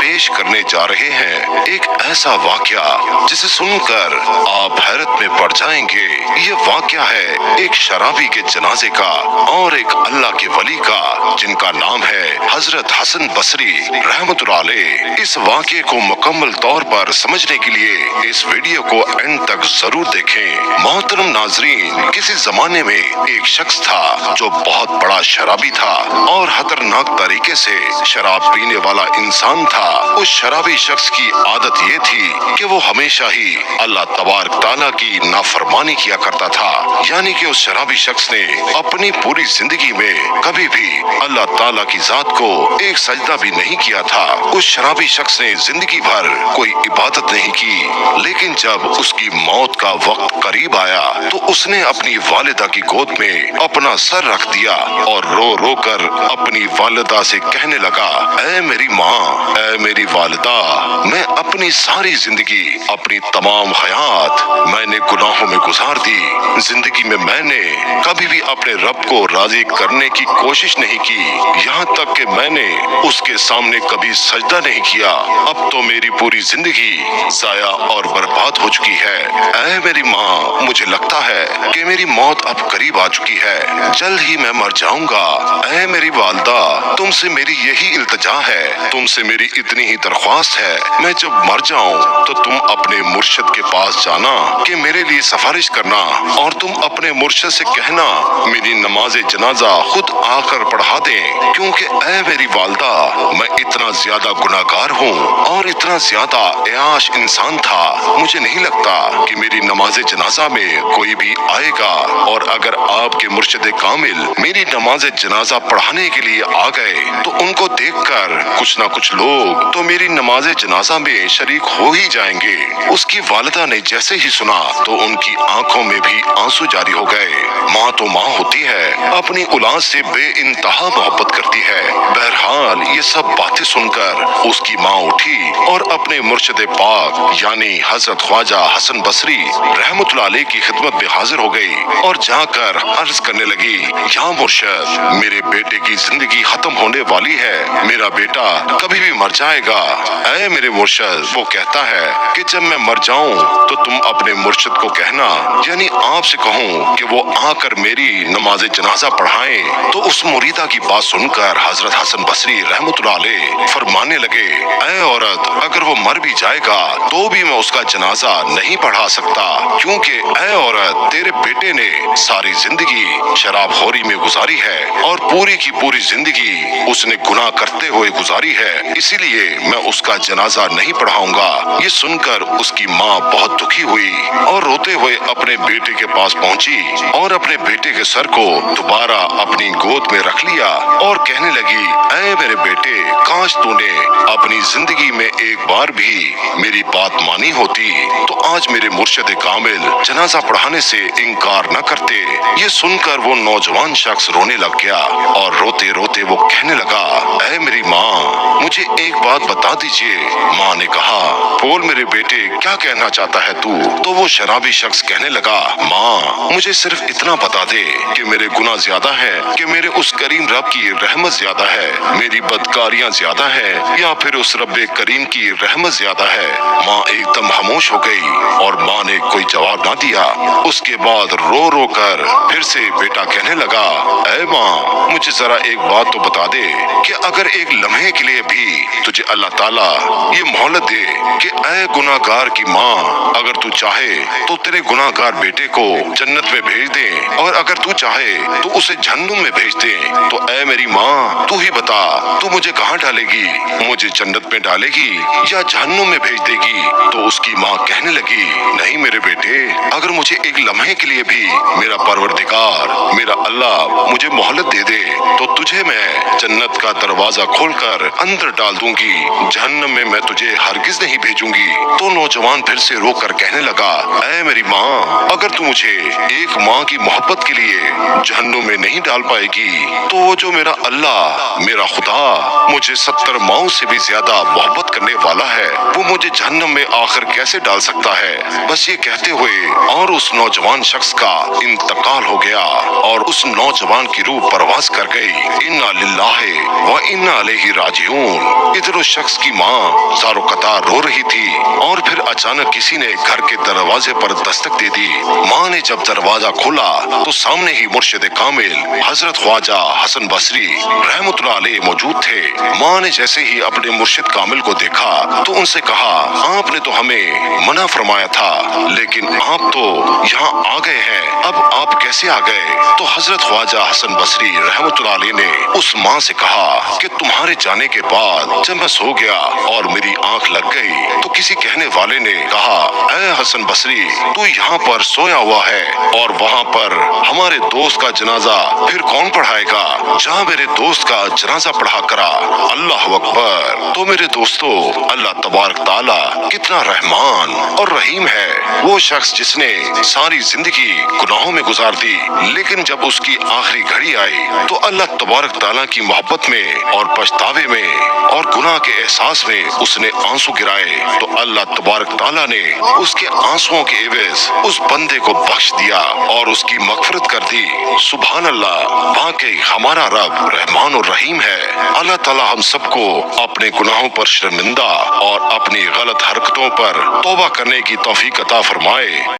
पेश करने जा रहे हैं एक ऐसा वाकया जिसे सुनकर आप हैरत में पड़ जाएंगे। ये वाकया है एक शराबी के जनाजे का और एक अल्लाह के वली का, जिनका नाम है हजरत हसन बसरी रहमतुल्लाह अलैह। इस वाकये को मुकम्मल तौर पर समझने के लिए इस वीडियो को एंड तक जरूर देखें। मोहतरम नाजरीन, किसी जमाने में एक शख्स था जो बहुत बड़ा शराबी था और खतरनाक तरीके से शराब पीने वाला इंसान था। उस शराबी शख्स की आदत ये थी कि वो हमेशा ही अल्लाह तबारक ताला की नाफरमानी किया करता था। यानी कि उस शराबी शख्स ने अपनी पूरी जिंदगी में कभी भी अल्लाह ताला की जात को एक सजदा भी नहीं किया था। उस शराबी शख्स ने जिंदगी भर कोई इबादत नहीं की, लेकिन जब उसकी मौत का वक्त करीब आया तो उसने अपनी वालिदा की गोद में अपना सर रख दिया और रो रो कर अपनी वालिदा से कहने लगा, ऐ मेरी माँ, ऐ मेरी वालिदा, मैं अपनी सारी जिंदगी, अपनी तमाम हयात मैंने गुनाहों में गुजार दी। जिंदगी में मैंने कभी भी अपने रब को राजी करने की कोशिश नहीं की, यहाँ तक कि मैंने उसके सामने कभी सजदा नहीं किया। अब तो मेरी पूरी जिंदगी जाया और बर्बाद हो चुकी है। ऐ मेरी माँ, मुझे लगता है कि मेरी मौत अब करीब आ चुकी है, जल्द ही मैं मर जाऊंगा। ऐ मेरी वालिदा, तुमसे मेरी यही इल्तिजा है, तुमसे मेरी इतनी ही दरख्वास्त है, मैं जब मर जाऊं तो तुम अपने मुर्शिद के पास जाना कि मेरे लिए सिफारिश करना, और तुम अपने मुर्शिद से कहना मेरी नमाज जनाजा खुद आकर पढ़ा दें, क्योंकि ऐ मेरी वालिदा, मैं इतना ज्यादा गुनाहगार हूँ और इतना ज्यादा एयाश इंसान था, मुझे नहीं लगता कि मेरी नमाज जनाजा में कोई भी आएगा, और अगर आपके मुर्शिद कामिल मेरी नमाज जनाजा पढ़ाने के लिए आ गए तो उनको देखकर कुछ न कुछ लोग तो मेरी नमाज जनाजा में शरीक हो ही जाएंगे। उसकी वालिदा ने जैसे ही सुना तो उनकी आंखों में भी आंसू जारी हो गए। माँ तो माँ होती है, अपनी औलाद से बेइंतहा मोहब्बत करती है। बहरहाल ये सब बातें सुनकर उसकी माँ उठी और अपने मुर्शिद पाक यानी हजरत ख्वाजा हसन बसरी रहमतुल्लाह अलैह की खिदमत में हाजिर हो गई और जाकर अर्ज करने लगी, या मुर्शिद, मेरे बेटे की जिंदगी खत्म होने वाली है, मेरा बेटा कभी भी मर जाएगा। ऐ मेरे मुर्शिद, वो कहता है कि जब मैं मर जाऊं तो तुम अपने मुर्शिद को कहना, यानी आपसे कहूं कि वो आकर मेरी नमाज जनाजा पढ़ाएं। तो उस मुरीदा की बात सुनकर हजरत हसन बसरी रहमतुल्लाह अलैह फरमाने लगे, ऐ औरत, अगर वो मर भी जाएगा तो भी मैं उसका जनाजा नहीं पढ़ा सकता, क्योंकि ऐ औरत, तेरे बेटे ने सारी जिंदगी शराब खोरी में गुजारी है और पूरी की पूरी जिंदगी उसने गुनाह करते हुए गुजारी है, इसीलिए मैं उसका जनाजा नहीं पढ़ाऊंगा। ये सुनकर उसकी माँ बहुत दुखी हुई और रोते हुए अपने बेटे के पास पहुंची और अपने बेटे के सर को दोबारा अपनी गोद में रख लिया और कहने लगी, ऐ मेरे बेटे, काश तूने अपनी जिंदगी में एक बार भी मेरी बात मानी होती तो आज मेरे मुर्शिद कामिल जनाजा पढ़ाने से इनकार न करते। ये सुनकर वो नौजवान शख्स रोने लग गया और रोते रोते वो कहने लगा, ऐ मेरी माँ, मुझे एक बात बता दीजिए। माँ ने कहा, बोल मेरे बेटे, क्या कहना चाहता है तू? तो वो शराबी शख्स कहने लगा, माँ, मुझे सिर्फ इतना बता दे कि मेरे गुनाह ज्यादा है कि मेरे उस करीम रब की रहमत ज्यादा है, मेरी बदकारियाँ ज्यादा है या फिर उस रब्बे करीम की रहमत ज्यादा है। माँ एकदम खामोश हो गई और माँ ने कोई जवाब ना दिया। उसके बाद रो रो कर फिर से बेटा कहने लगा, ऐ माँ, मुझे जरा एक बात तो बता दे कि अगर एक लम्हे के लिए भी तुझे अल्लाह ताला ये मोहलत दे कि ऐ गुनाहगार की माँ, अगर तू चाहे तो तेरे गुनाहगार बेटे को जन्नत में भेज दे, और अगर तू चाहे तो उसे जहन्नुम में भेज दे, तो ऐ मेरी माँ, तू ही बता, तू मुझे कहाँ डालेगी? मुझे जन्नत में डालेगी या जहन्नुम में भेज देगी? तो उसकी माँ कहने लगी, नहीं मेरे बेटे, अगर मुझे एक लम्हे के लिए भी मेरा परवरदिगार, मेरा अल्लाह मुझे मोहलत दे दे तो तुझे मैं जन्नत का दरवाजा खोलकर अंदर अंदर डाल दूंगी, जहन्नम में मैं तुझे हरगिज नहीं भेजूंगी। तो नौजवान फिर से रो कर कहने लगा, ऐ मेरी माँ, अगर तू मुझे एक माँ की मोहब्बत के लिए जहन्नुम में नहीं डाल पाएगी, तो वो जो मेरा अल्लाह, मेरा खुदा मुझे 70 माओं से भी ज्यादा मोहब्बत करने वाला है, वो मुझे जहन्नम में आखिर कैसे डाल सकता है। बस ये कहते हुए और उस नौजवान शख्स का इंतकाल हो गया और उस नौजवान की रूह परवाज कर गई। इन्ना लिल्लाहि व इन्ना इलैहि राजिऊन। इधर उस शख्स की माँ ज़ारो कतार रो रही थी और फिर अचानक किसी ने घर के दरवाजे पर दस्तक दे दी। माँ ने जब दरवाजा खोला तो सामने ही मुर्शिद कामिल हजरत ख्वाजा हसन बसरी रहमतुल्लाह अलैह मौजूद थे। माँ ने जैसे ही अपने मुर्शिद कामिल को देखा तो उनसे कहा, आपने तो हमें मना फरमाया था, लेकिन आप तो यहाँ आ गए हैं, अब आप कैसे आ गए? तो हजरत ख्वाजा हसन बसरी रहमतुल्लाह अलैह ने उस माँ से कहा कि तुम्हारे जाने के बाद जब मैं सो गया और मेरी आंख लग गई तो किसी कहने वाले ने कहा, ऐ हसन बसरी, तू यहाँ पर सोया हुआ है और वहाँ पर हमारे दोस्त का जनाजा फिर कौन पढ़ाएगा? जहाँ मेरे दोस्त का जनाजा पढ़ा करा। अल्लाह अकबर। तो मेरे दोस्तों, अल्लाह तबारक ताला कितना रहमान और रहीम है। वो शख्स जिसने सारी जिंदगी गुनाहों में गुजार दी, लेकिन जब उसकी आखिरी घड़ी आई तो अल्लाह तबारक ताला की मोहब्बत में और पछतावे में और गुनाह के एहसास में उसने आंसू गिराए, तो अल्लाह तबारक ताला ने उसके आंसुओं के एवज उस बंदे को बख्श दिया और उसकी मगफरत कर दी। सुभान अल्लाह, वाकई हमारा रब रहमान और रहीम है। अल्लाह ताला हम सबको अपने गुनाहों पर शर्मिंदा और अपनी गलत हरकतों पर तौबा करने की तौफीक अता फरमाए।